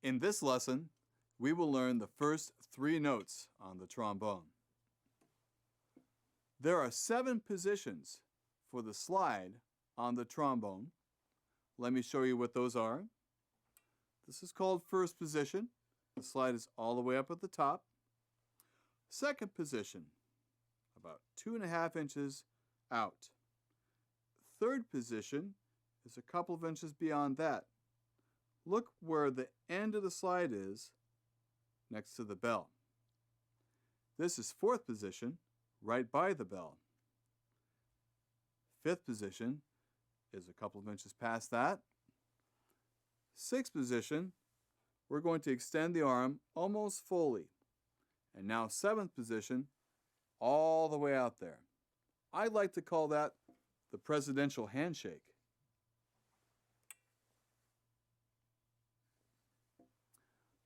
In this lesson, we will learn the first 3 notes on the trombone. There are 7 positions for the slide on the trombone. Let me show you what those are. This is called first position. The slide is all the way up at the top. Second position, about 2.5 inches out. Third position is a couple of inches beyond that. Look where the end of the slide is next to the bell. This is fourth position, right by the bell. Fifth position is a couple of inches past that. Sixth position, we're going to extend the arm almost fully. And now seventh position, all the way out there. I like to call that the presidential handshake.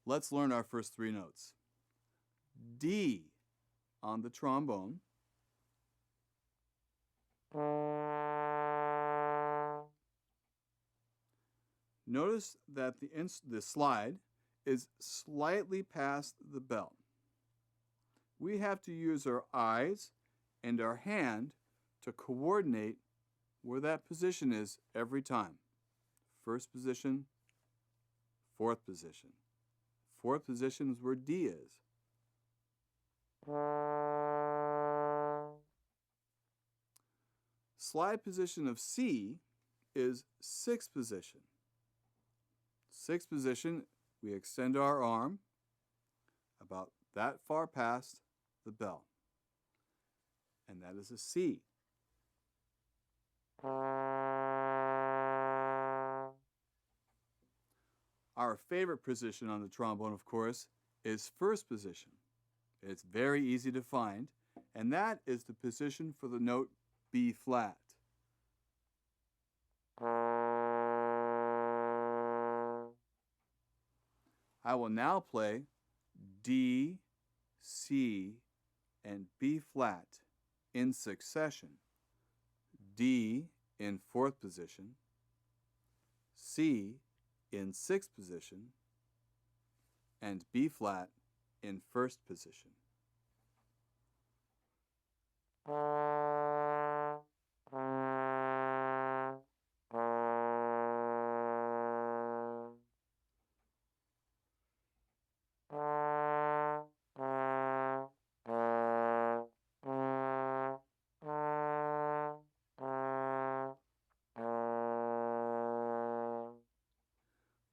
Let's learn our first 3 notes. D on the trombone. Notice that the slide is slightly past the bell. We have to use our eyes and our hand to coordinate where that position is every time. First position, fourth position. Fourth position is where D is. Slide position of C is sixth position. Sixth position, we extend our arm about that far past the bell. And that is a C. Our favorite position on the trombone, of course, is first position. It's very easy to find, and that is the position for the note B flat. I will now play D, C, and B flat in succession. D in fourth position, C in sixth position, and B flat in first position.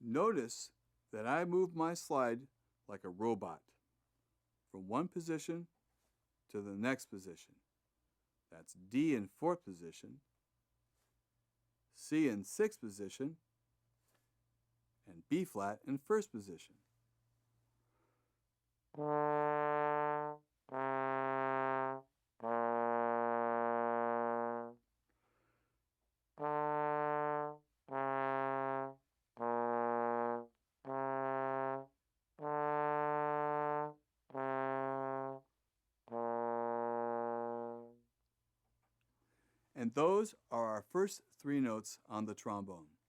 Notice that I move my slide like a robot from one position to the next position. That's D in fourth position, C in sixth position, and B flat in first position. And those are our first 3 notes on the trombone.